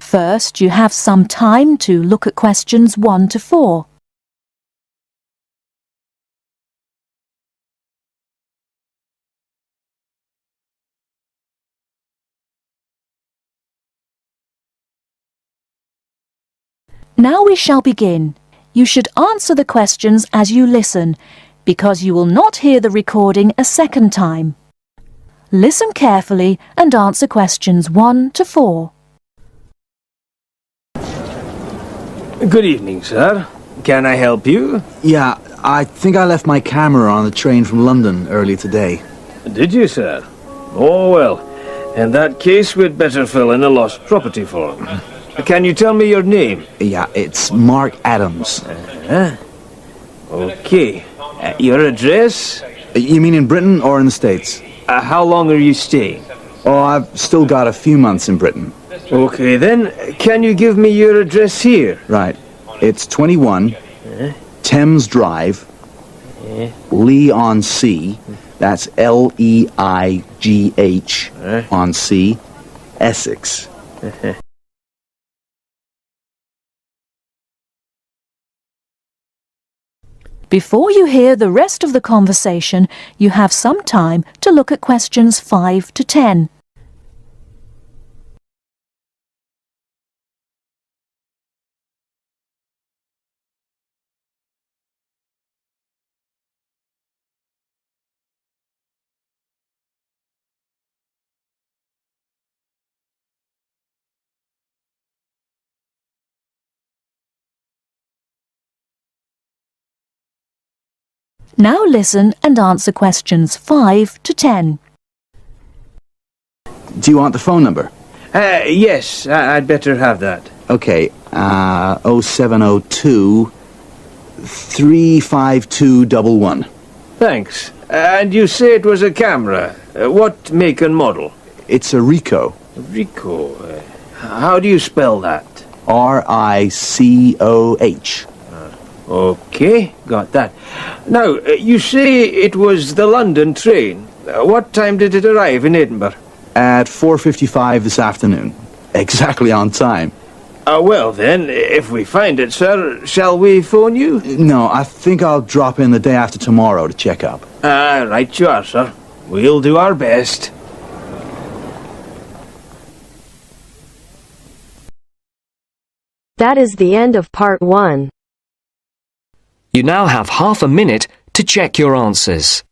First, you have some time to look at questions 1 to 4. Now we shall begin. You should answer the questions as you listen, because you will not hear the recording a second time. Listen carefully and answer questions 1 to 4. Good evening, sir. Can I help you? Yeah, I think I left my camera on the train from London earlier today. Did you, sir? Oh, well. In that case, we'd better fill in a lost property form. Can you tell me your name? Yeah, it's Mark Adams. Okay. Your address? You mean in Britain or in the States? How long are you staying? Oh, I've still got a few months in Britain. Okay, then. Can you give me your address here? Right. It's 21 Thames Drive, Leigh-on-Sea. That's Leigh on Sea, Essex. Before you hear the rest of the conversation, you have some time to look at questions 5 to 10. Now listen and answer questions 5 to 10. Do you want the phone number? Yes, I'd better have that. Okay, 0702 35211. Thanks. And you say it was a camera. What make and model? It's a Ricoh. Ricoh. How do you spell that? Ricoh. Okay, got that. Now, you say it was the London train. What time did it arrive in Edinburgh? At 4:55 this afternoon. Exactly on time. Well then, if we find it, sir, shall we phone you? No, I think I'll drop in the day after tomorrow to check up. Right you are, sir. We'll do our best. That is the end of part 1. You now have half a minute to check your answers.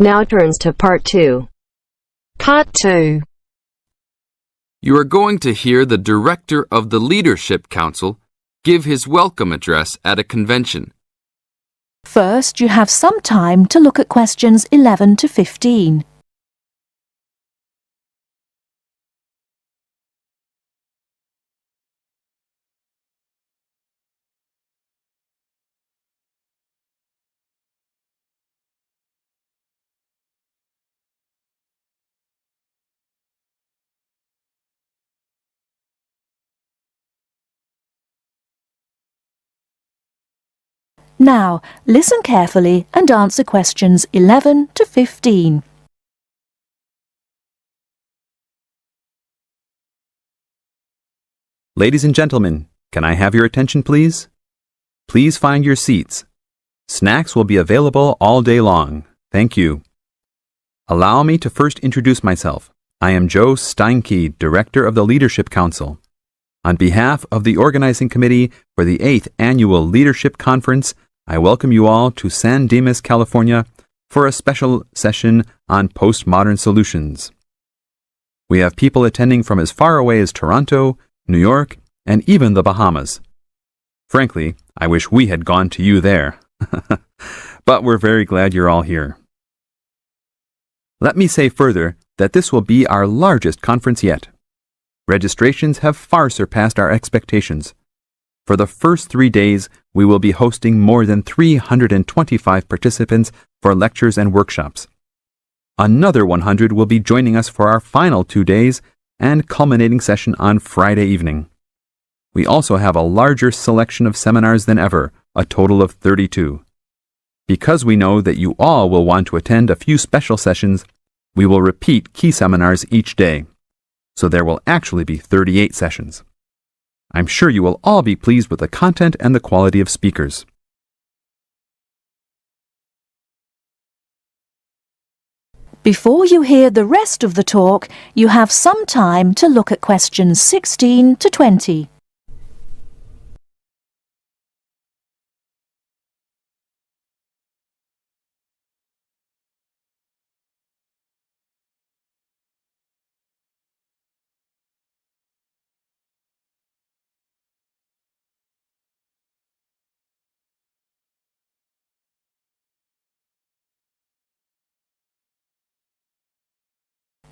Now turns to part 2. Part 2. You are going to hear the director of the Leadership Council give his welcome address at a convention. First, you have some time to look at questions 11 to 15. Now, listen carefully and answer questions 11 to 15. Ladies and gentlemen, can I have your attention, please? Please find your seats. Snacks will be available all day long. Thank you. Allow me to first introduce myself. I am Joe Steinke, Director of the Leadership Council. On behalf of the Organizing Committee for the 8th Annual Leadership Conference, I welcome you all to San Dimas, California, for a special session on postmodern solutions. We have people attending from as far away as Toronto, New York, and even the Bahamas. Frankly, I wish we had gone to you there. But we're very glad you're all here. Let me say further that this will be our largest conference yet. Registrations have far surpassed our expectations. For the first 3 days, we will be hosting more than 325 participants for lectures and workshops. Another 100 will be joining us for our final 2 days and culminating session on Friday evening. We also have a larger selection of seminars than ever, a total of 32. Because we know that you all will want to attend a few special sessions, we will repeat key seminars each day. So there will actually be 38 sessions. I'm sure you will all be pleased with the content and the quality of speakers. Before you hear the rest of the talk, you have some time to look at questions 16 to 20.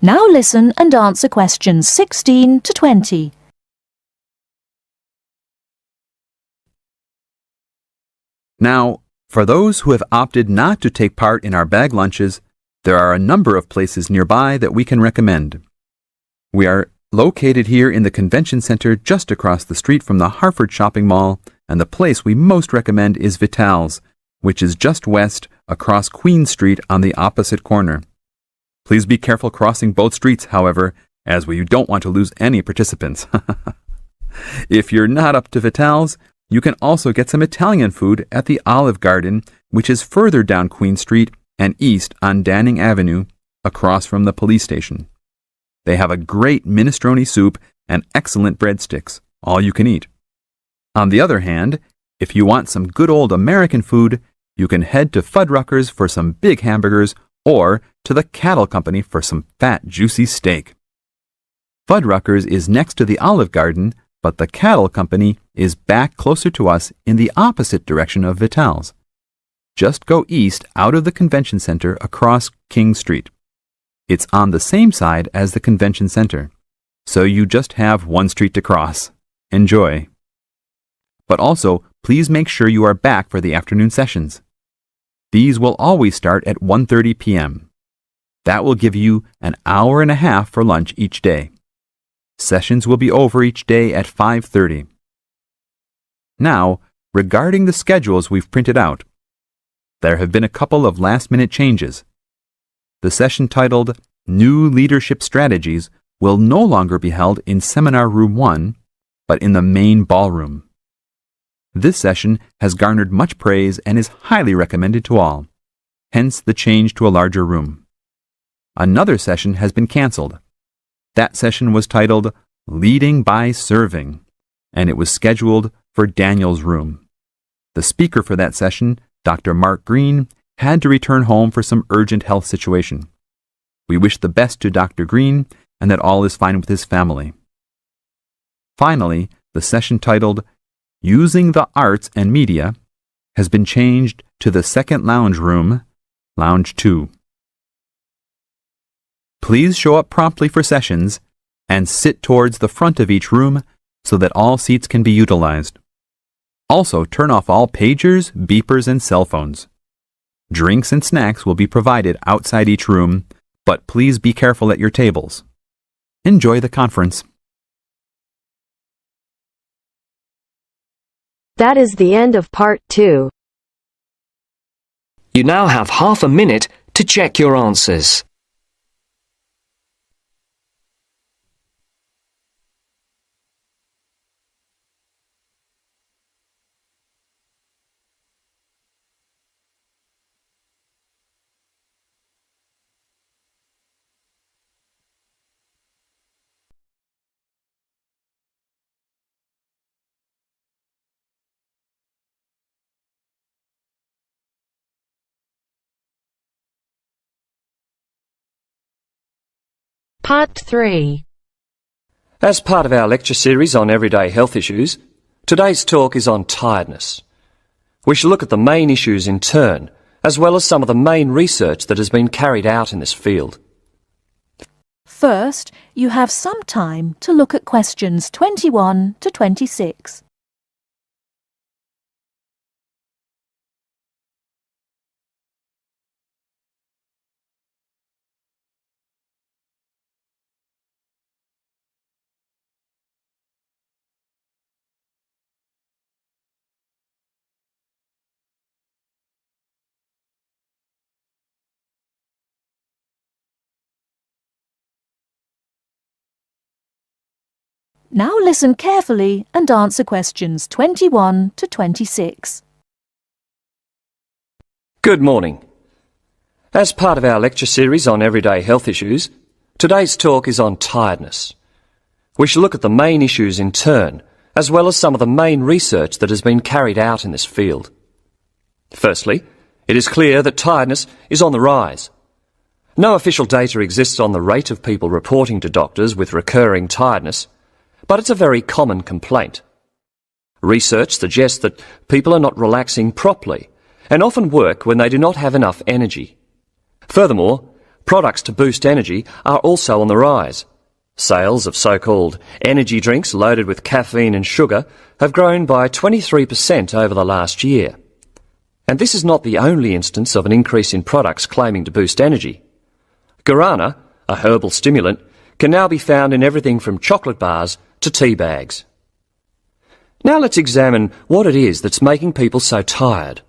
Now listen and answer questions 16 to 20. Now, for those who have opted not to take part in our bag lunches, there are a number of places nearby that we can recommend. We are located here in the Convention Center just across the street from the Harford Shopping Mall, and the place we most recommend is Vital's, which is just west across Queen Street on the opposite corner. Please be careful crossing both streets, however, as we don't want to lose any participants. If you're not up to Vital's, you can also get some Italian food at the Olive Garden, which is further down Queen Street and east on Danning Avenue, across from the police station. They have a great minestrone soup and excellent breadsticks, all you can eat. On the other hand, if you want some good old American food, you can head to Fuddruckers for some big hamburgers or to the Cattle Company for some fat, juicy steak. Fuddruckers is next to the Olive Garden, but the Cattle Company is back closer to us in the opposite direction of Vital's. Just go east out of the Convention Center across King Street. It's on the same side as the Convention Center, so you just have one street to cross. Enjoy. But also, please make sure you are back for the afternoon sessions. These will always start at 1:30 p.m. That will give you an hour and a half for lunch each day. Sessions will be over each day at 5:30. Now, regarding the schedules we've printed out, there have been a couple of last-minute changes. The session titled New Leadership Strategies will no longer be held in Seminar Room 1, but in the main ballroom. This session has garnered much praise and is highly recommended to all, hence the change to a larger room. Another session has been canceled. That session was titled Leading by Serving, and it was scheduled for Daniel's room. The speaker for that session, Dr. Mark Green, had to return home for some urgent health situation. We wish the best to Dr. Green and that all is fine with his family. Finally, the session titled Using the Arts and Media has been changed to the second lounge room, Lounge 2. Please show up promptly for sessions and sit towards the front of each room so that all seats can be utilized. Also, turn off all pagers, beepers, and cell phones. Drinks and snacks will be provided outside each room, but please be careful at your tables. Enjoy the conference. That is the end of part 2. You now have half a minute to check your answers. Part 3. As part of our lecture series on everyday health issues, today's talk is on tiredness. We shall look at the main issues in turn, as well as some of the main research that has been carried out in this field. First, you have some time to look at questions 21 to 26. Now listen carefully and answer questions 21 to 26. Good morning. As part of our lecture series on everyday health issues, today's talk is on tiredness. We shall look at the main issues in turn, as well as some of the main research that has been carried out in this field. Firstly, it is clear that tiredness is on the rise. No official data exists on the rate of people reporting to doctors with recurring tiredness, but it's a very common complaint. Research suggests that people are not relaxing properly and often work when they do not have enough energy. Furthermore, products to boost energy are also on the rise. Sales of so-called energy drinks loaded with caffeine and sugar have grown by 23% over the last year. And this is not the only instance of an increase in products claiming to boost energy. Guarana, a herbal stimulant, can now be found in everything from chocolate bars to tea bags. Now let's examine what it is that's making people so tired.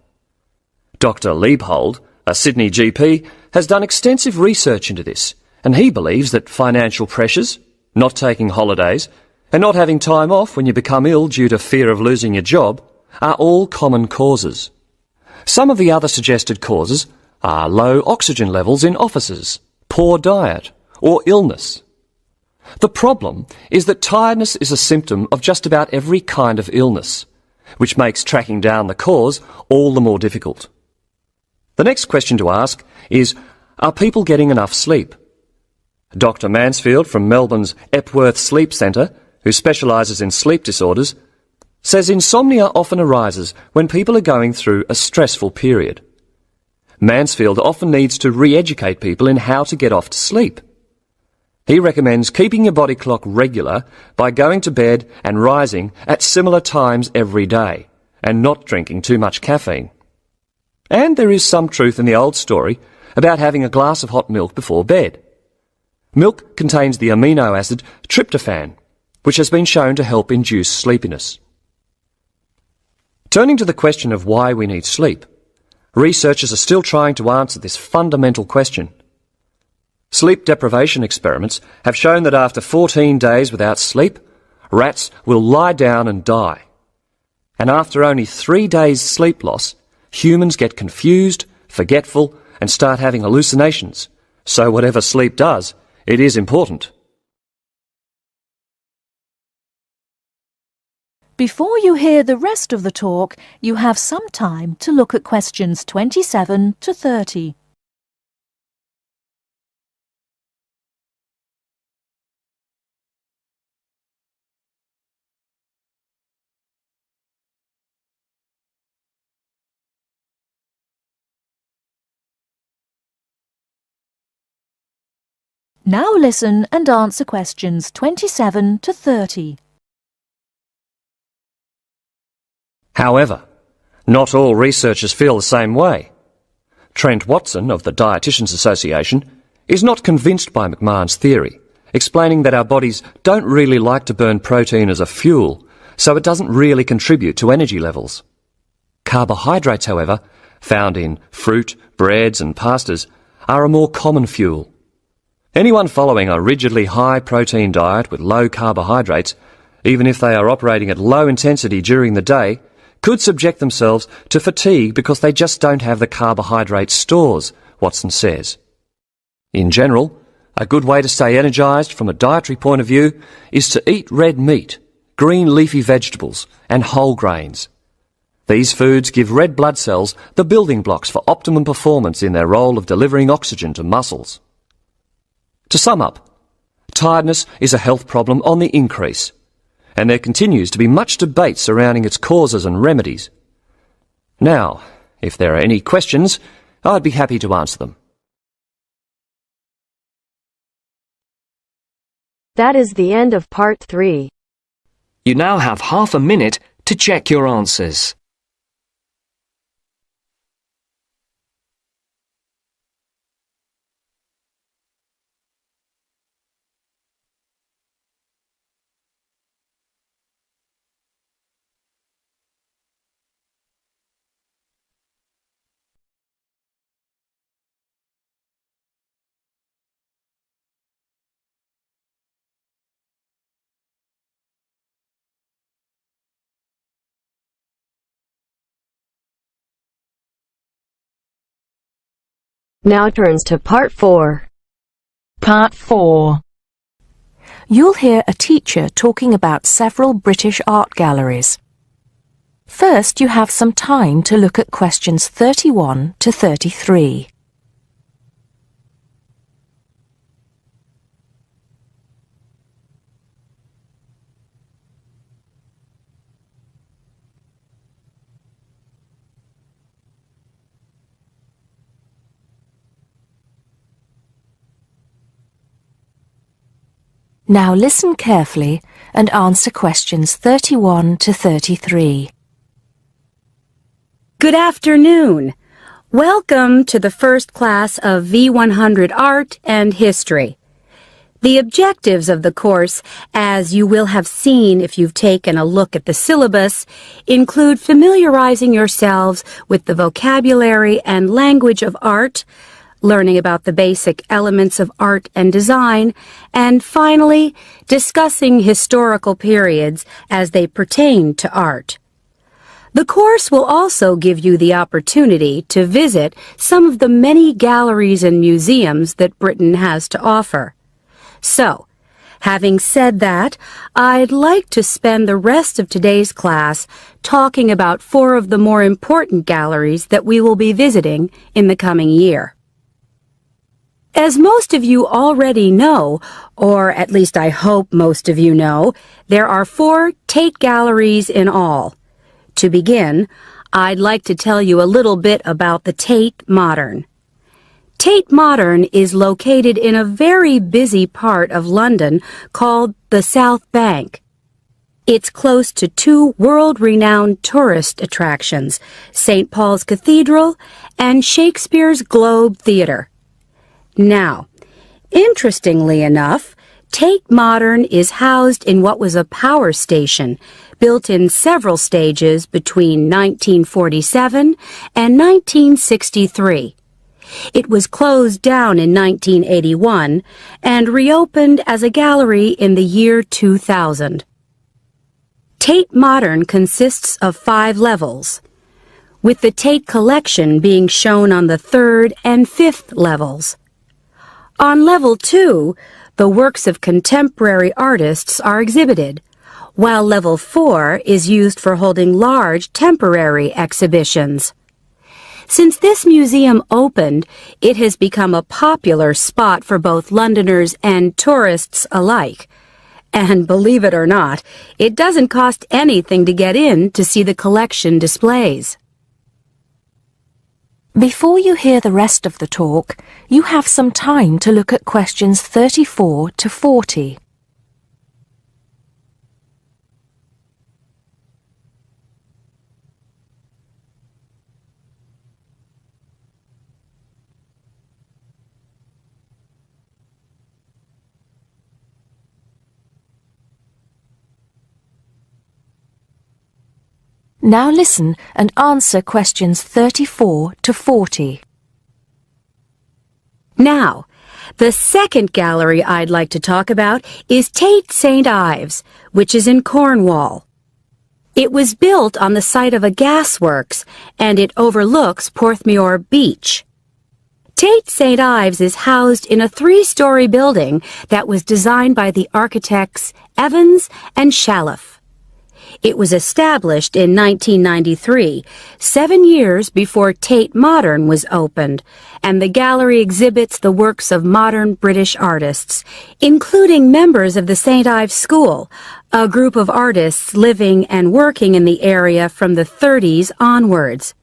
Dr. Liebhold, a Sydney GP, has done extensive research into this, and he believes that financial pressures, not taking holidays, and not having time off when you become ill due to fear of losing your job are all common causes. Some of the other suggested causes are low oxygen levels in offices, poor diet, or illness. The problem is that tiredness is a symptom of just about every kind of illness, which makes tracking down the cause all the more difficult. The next question to ask is, are people getting enough sleep? Dr. Mansfield from Melbourne's Epworth Sleep Centre, who specialises in sleep disorders, says insomnia often arises when people are going through a stressful period. Mansfield often needs to re-educate people in how to get off to sleep. He recommends keeping your body clock regular by going to bed and rising at similar times every day, and not drinking too much caffeine. And there is some truth in the old story about having a glass of hot milk before bed. Milk contains the amino acid tryptophan, which has been shown to help induce sleepiness. Turning to the question of why we need sleep, researchers are still trying to answer this fundamental question. Sleep deprivation experiments have shown that after 14 days without sleep, rats will lie down and die. And after only 3 days sleep loss, humans get confused, forgetful, and start having hallucinations. So whatever sleep does, it is important. Before you hear the rest of the talk, you have some time to look at questions 27 to 30. Now listen and answer questions 27 to 30. However, not all researchers feel the same way. Trent Watson of the Dietitians Association is not convinced by McMahon's theory, explaining that our bodies don't really like to burn protein as a fuel, so it doesn't really contribute to energy levels. Carbohydrates, however, found in fruit, breads and pastas, are a more common fuel. Anyone following a rigidly high-protein diet with low carbohydrates, even if they are operating at low intensity during the day, could subject themselves to fatigue because they just don't have the carbohydrate stores, Watson says. In general, a good way to stay energised from a dietary point of view is to eat red meat, green leafy vegetables and whole grains. These foods give red blood cells the building blocks for optimum performance in their role of delivering oxygen to muscles. To sum up, tiredness is a health problem on the increase, and there continues to be much debate surrounding its causes and remedies. Now, if there are any questions, I'd be happy to answer them. That is the end of part 3. You now have half a minute to check your answers. Now turns to part 4. Part 4. You'll hear a teacher talking about several British art galleries. First, you have some time to look at questions 31 to 33. Now listen carefully and answer questions 31 to 33. Good afternoon. Welcome to the first class of V100 Art and History. The objectives of the course, as you will have seen if you've taken a look at the syllabus, include familiarizing yourselves with the vocabulary and language of art, learning about the basic elements of art and design, and finally, discussing historical periods as they pertain to art. The course will also give you the opportunity to visit some of the many galleries and museums that Britain has to offer. So, having said that, I'd like to spend the rest of today's class talking about 4 of the more important galleries that we will be visiting in the coming year. As most of you already know, or at least I hope most of you know, there are 4 Tate galleries in all. To begin, I'd like to tell you a little bit about the Tate Modern. Tate Modern is located in a very busy part of London called the South Bank. It's close to 2 world-renowned tourist attractions, St. Paul's Cathedral and Shakespeare's Globe Theatre. Now, interestingly enough, Tate Modern is housed in what was a power station built in several stages between 1947 and 1963. It was closed down in 1981 and reopened as a gallery in the year 2000. Tate Modern consists of 5 levels, with the Tate collection being shown on the 3rd and 5th levels. On level 2, the works of contemporary artists are exhibited, while level 4 is used for holding large temporary exhibitions. Since this museum opened, it has become a popular spot for both Londoners and tourists alike. And believe it or not, it doesn't cost anything to get in to see the collection displays. Before you hear the rest of the talk, you have some time to look at questions 34 to 40. Now listen and answer questions 34 to 40. Now, the second gallery I'd like to talk about is Tate St. Ives, which is in Cornwall. It was built on the site of a gasworks, and it overlooks Porthmeor Beach. Tate St. Ives is housed in a 3-story building that was designed by the architects Evans and Shalliff. It was established in 1993, 7 years before Tate Modern was opened, and the gallery exhibits the works of modern British artists, including members of the St. Ives School, a group of artists living and working in the area from the 30s onwards.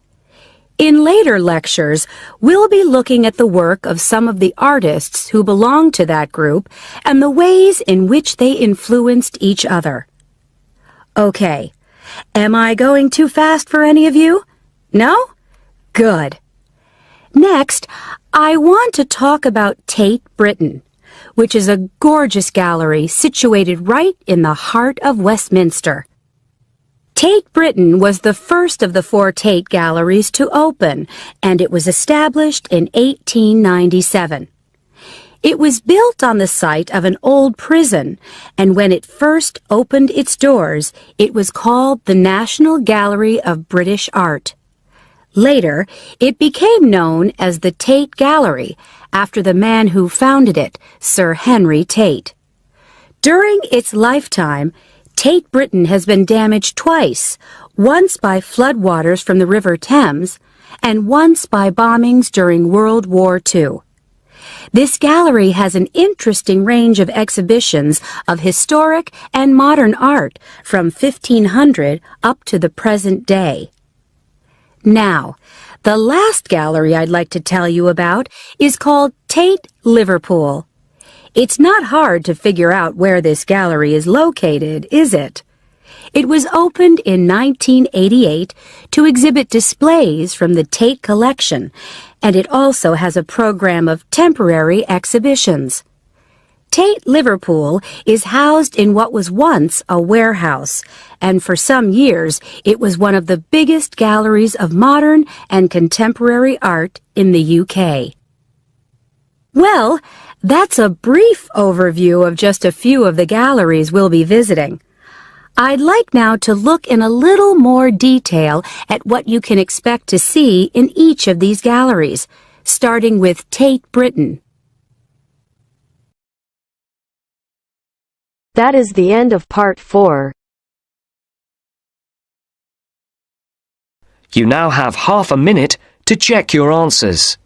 In later lectures, we'll be looking at the work of some of the artists who belong to that group and the ways in which they influenced each other. Okay, am I going too fast for any of you? No? Good. Next, I want to talk about Tate Britain, which is a gorgeous gallery situated right in the heart of Westminster. Tate Britain was the first of the 4 Tate galleries to open, and it was established in 1897. It was built on the site of an old prison, and when it first opened its doors, it was called the National Gallery of British Art. Later, it became known as the Tate Gallery, after the man who founded it, Sir Henry Tate. During its lifetime, Tate Britain has been damaged twice, once by floodwaters from the River Thames, and once by bombings during World War II. This gallery has an interesting range of exhibitions of historic and modern art from 1500 up to the present day. Now, the last gallery I'd like to tell you about is called Tate Liverpool. It's not hard to figure out where this gallery is located, is it? It was opened in 1988 to exhibit displays from the Tate collection, and it also has a program of temporary exhibitions. Tate Liverpool is housed in what was once a warehouse, and for some years it was one of the biggest galleries of modern and contemporary art in the UK. Well, that's a brief overview of just a few of the galleries we'll be visiting. I'd like now to look in a little more detail at what you can expect to see in each of these galleries, starting with Tate Britain. That is the end of part 4. You now have half a minute to check your answers.